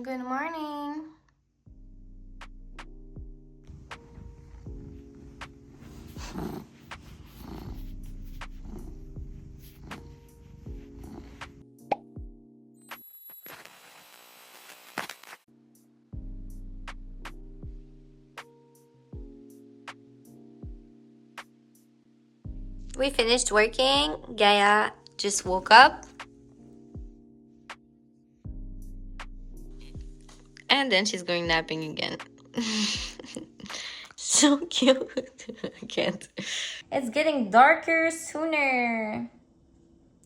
Good morning. We finished working. Gaia just woke up. And then she's going napping again. So cute. I can't. It's getting darker sooner.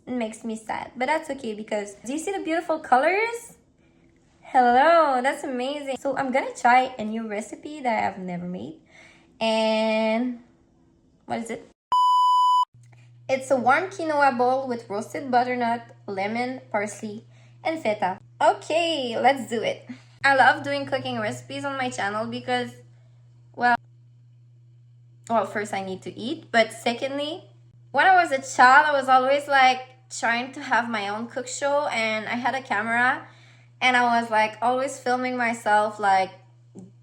It makes me sad, but that's okay because do you see the beautiful colors? Hello, that's amazing. So I'm gonna try a new recipe that I've never made. And what is it? It's a warm quinoa bowl with roasted butternut, lemon, parsley, and feta. Okay, let's do it. I love doing cooking recipes on my channel because, well, first I need to eat, but secondly, when I was a child, I was always like trying to have my own cook show, and I had a camera, and I was like always filming myself like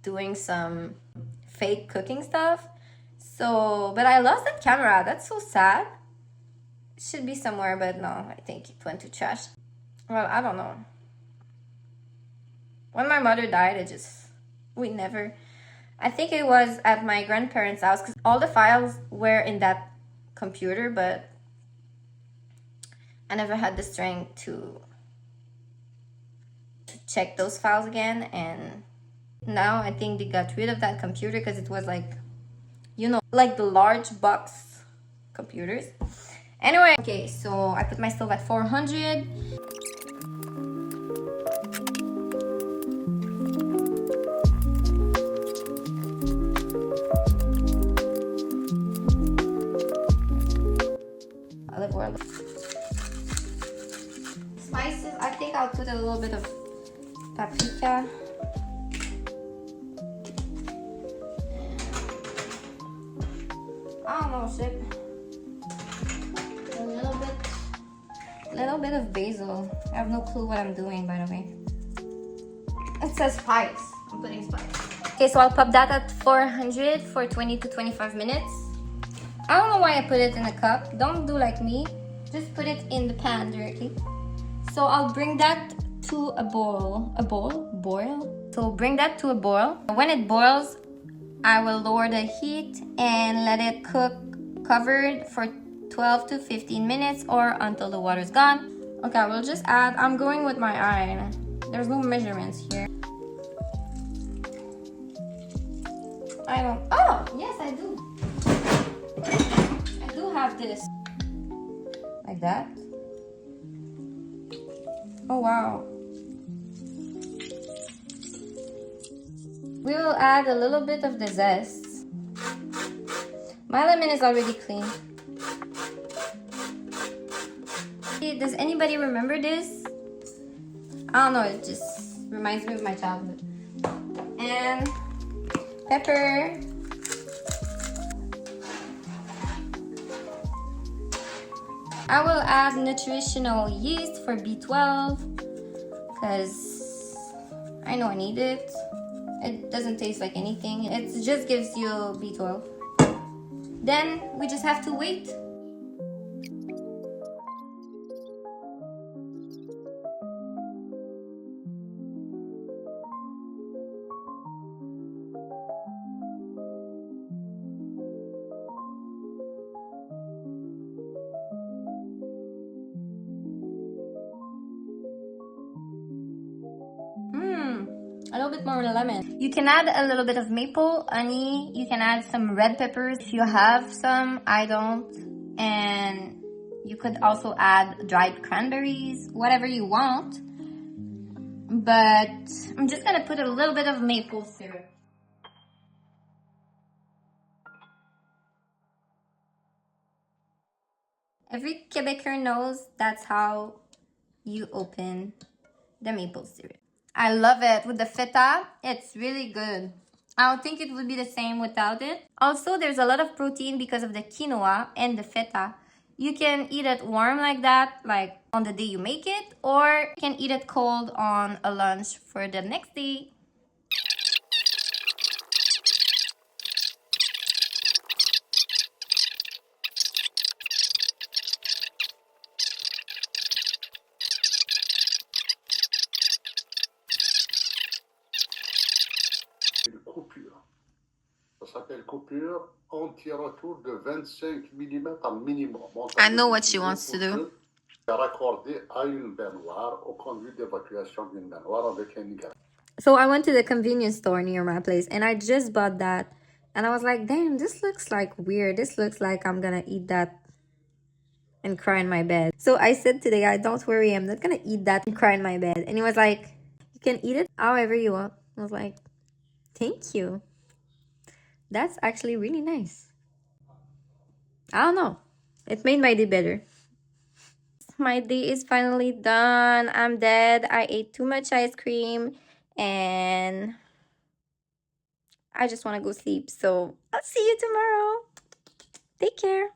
doing some fake cooking stuff. So, but I lost that camera. That's so sad. It should be somewhere, but no, I think it went to trash. Well, I don't know. When my mother died, I think it was at my grandparents' house because all the files were in that computer, but I never had the strength to check those files again. And now I think they got rid of that computer because it was like, you know, like the large box computers. Anyway, okay, so I put my stove at 400. Olive oil. Spices, I think I'll put a little bit of paprika. I don't know, shit. A little bit of basil. I have no clue what I'm doing, by the way. It says spice. I'm putting spice. Okay, so I'll pop that at 400 for 20 to 25 minutes. I don't know why I put it in a cup. Don't do like me. Just put it in the pan directly. So I'll bring that to a boil. Boil? So bring that to a boil. When it boils, I will lower the heat and let it cook covered for 12 to 15 minutes or until the water's gone. Okay, we'll just add, I'm going with my eye. There's no measurements here. Oh, yes, I do. I do have this. Like that. Oh, wow. We will add a little bit of the zest. My lemon is already clean. Does anybody remember this? I don't know, it just reminds me of my childhood. And pepper. I will add nutritional yeast for B12 because I know I need it. It doesn't taste like anything. It just gives you B12. Then we just have to wait. A little bit more lemon. You can add a little bit of maple, honey. You can add some red peppers if you have some. I don't. And you could also add dried cranberries, whatever you want. But I'm just gonna put a little bit of maple syrup. Every Quebecer knows that's how you open the maple syrup. I love it with the feta. It's really good. I don't think it would be the same without it. Also, there's a lot of protein because of the quinoa and the feta. You can eat it warm like that, like on the day you make it, or you can eat it cold on a lunch for the next day. Une coupure. Ça s'appelle coupure anti-retour de 25 mm minimum. I know what she wants to do. Raccordé à une baignoire, au conduit d'évacuation d'une baignoire avec un hydrant. So I went to the convenience store near my place and I just bought that. And I was like, damn, this looks like weird. This looks like I'm gonna eat that and cry in my bed. So I said to the guy, don't worry, I'm not gonna eat that and cry in my bed. And he was like, you can eat it however you want. I was like, thank you. That's actually really nice. I don't know. It made my day better. My day is finally done. I'm dead. I ate too much ice cream and I just want to go sleep. So I'll see you tomorrow. Take care.